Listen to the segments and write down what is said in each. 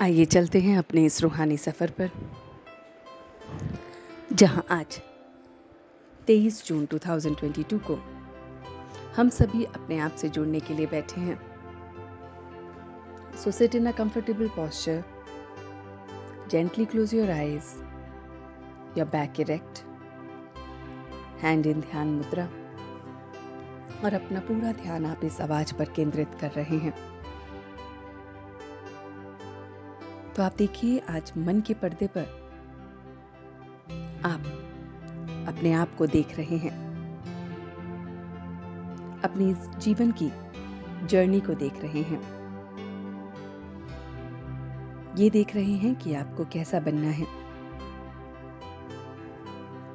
आइए चलते हैं अपने इस रूहानी सफ़र पर, जहां आज 23 जून 2022 को हम सभी अपने आप से जुड़ने के लिए बैठे हैं। So sit in a comfortable posture, gently close your eyes, your back erect, hand in ध्यान मुद्रा, और अपना पूरा ध्यान आप इस आवाज पर केंद्रित कर रहे हैं। तो आप देखिए, आज मन के पर्दे पर आप अपने आप को देख रहे हैं, अपनी इस जीवन की जर्नी को देख रहे हैं। ये देख रहे हैं कि आपको कैसा बनना है,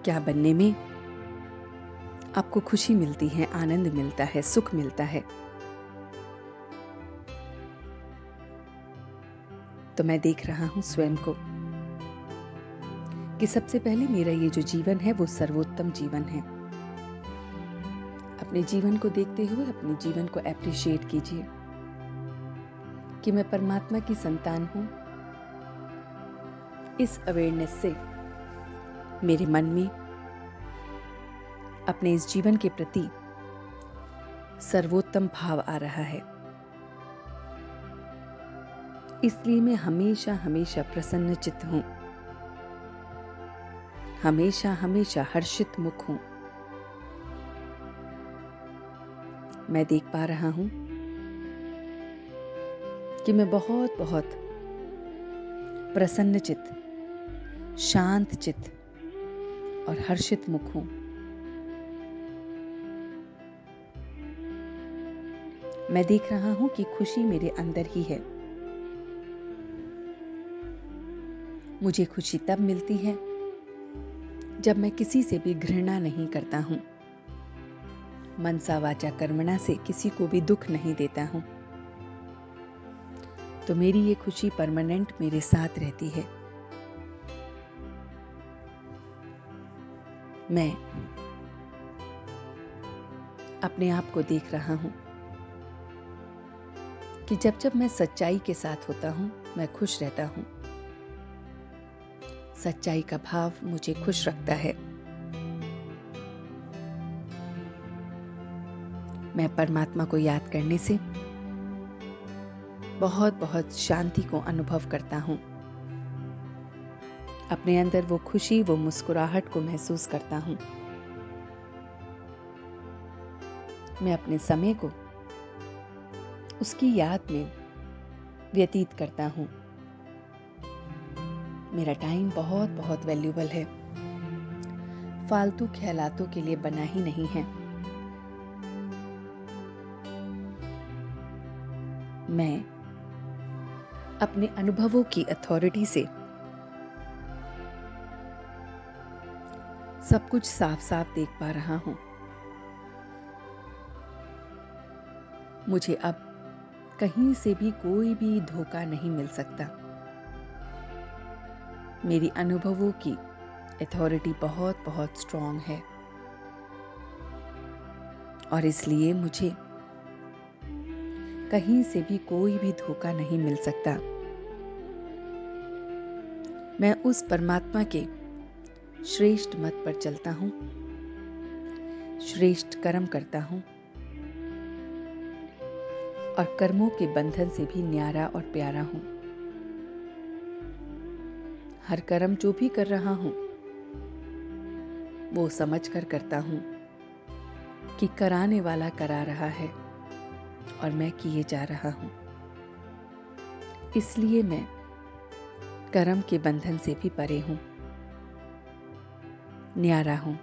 क्या बनने में आपको खुशी मिलती है, आनंद मिलता है, सुख मिलता है। तो मैं देख रहा हूं स्वयं को कि सबसे पहले मेरा ये जो जीवन है वो सर्वोत्तम जीवन है। अपने जीवन को देखते हुए अपने जीवन को एप्रिशिएट कीजिए कि मैं परमात्मा की संतान हूं। इस अवेयरनेस से मेरे मन में अपने इस जीवन के प्रति सर्वोत्तम भाव आ रहा है। इसलिए मैं हमेशा हमेशा प्रसन्न चित्त हूं, हमेशा हमेशा हर्षित मुख हूं। मैं देख पा रहा हूं कि मैं बहुत बहुत प्रसन्न चित्त, शांत चित्त और हर्षित मुख हूं। मैं देख रहा हूं कि खुशी मेरे अंदर ही है। मुझे खुशी तब मिलती है जब मैं किसी से भी घृणा नहीं करता हूं, मनसा वाचा कर्मणा से किसी को भी दुख नहीं देता हूं। तो मेरी ये खुशी परमानेंट मेरे साथ रहती है। मैं अपने आप को देख रहा हूं कि जब जब मैं सच्चाई के साथ होता हूं, मैं खुश रहता हूं। सच्चाई का भाव मुझे खुश रखता है। मैं परमात्मा को याद करने से बहुत बहुत शांति को अनुभव करता हूं। अपने अंदर वो खुशी, वो मुस्कुराहट को महसूस करता हूं। मैं अपने समय को उसकी याद में व्यतीत करता हूं। मेरा टाइम बहुत बहुत वैल्यूबल है, फालतू ख्यालातों के लिए बना ही नहीं है। मैं अपने अनुभवों की अथॉरिटी से सब कुछ साफ साफ देख पा रहा हूं। मुझे अब कहीं से भी कोई भी धोखा नहीं मिल सकता। मेरी अनुभवों की अथॉरिटी बहुत बहुत स्ट्रांग है और इसलिए मुझे कहीं से भी कोई भी धोखा नहीं मिल सकता। मैं उस परमात्मा के श्रेष्ठ मत पर चलता हूं, श्रेष्ठ कर्म करता हूं और कर्मों के बंधन से भी न्यारा और प्यारा हूं। हर कर्म जो भी कर रहा हूं वो समझ कर करता हूं कि कराने वाला करा रहा है और मैं किए जा रहा हूं। इसलिए मैं कर्म के बंधन से भी परे हूं, न्यारा हूं,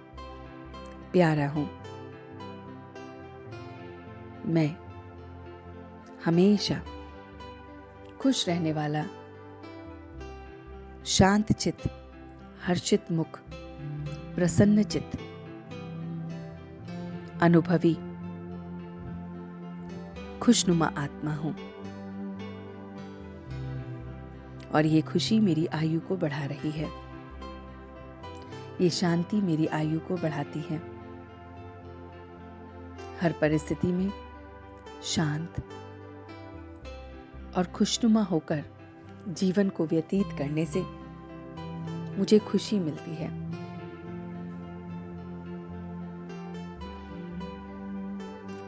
प्यारा हूं। मैं हमेशा खुश रहने वाला, शांत चित्त, हर्षित मुख, प्रसन्न चित्त, अनुभवी, खुशनुमा आत्मा हूं। और ये खुशी मेरी आयु को बढ़ा रही है। ये शांति मेरी आयु को बढ़ाती है। हर परिस्थिति में शांत और खुशनुमा होकर जीवन को व्यतीत करने से मुझे खुशी मिलती है।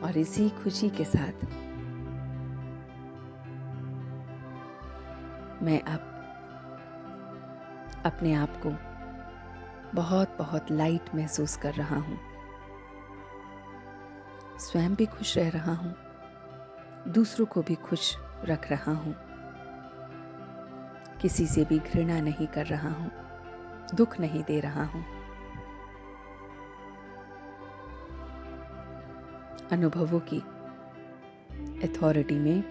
और इसी खुशी के साथ मैं अब अपने आप को बहुत बहुत लाइट महसूस कर रहा हूँ। स्वयं भी खुश रह रहा हूँ, दूसरों को भी खुश रख रहा हूँ, किसी से भी घृणा नहीं कर रहा हूँ, दुख नहीं दे रहा हूँ। अनुभवों की अथॉरिटी में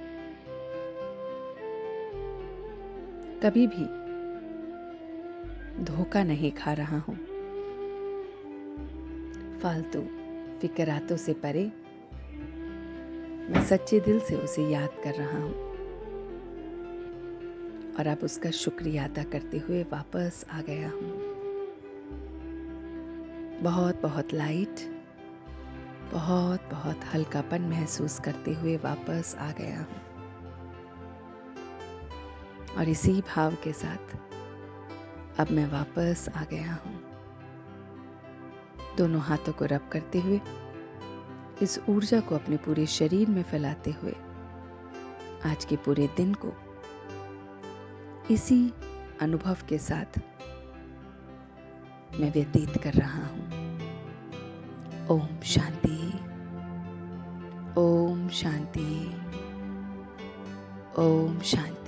कभी भी धोखा नहीं खा रहा हूँ। फालतू फिक्रातों से परे मैं सच्चे दिल से उसे याद कर रहा हूँ और अब उसका शुक्रिया अदा करते हुए वापस आ गया हूँ। बहुत बहुत लाइट, बहुत बहुत हल्कापन महसूस करते हुए वापस आ गया हूँ। और इसी भाव के साथ अब मैं वापस आ गया हूँ। दोनों हाथों को रब करते हुए, इस ऊर्जा को अपने पूरे शरीर में फैलाते हुए आज के पूरे दिन को इसी अनुभव के साथ मैं व्यतीत कर रहा हूँ। ओम शांति, ओम शांति, ओम शांति।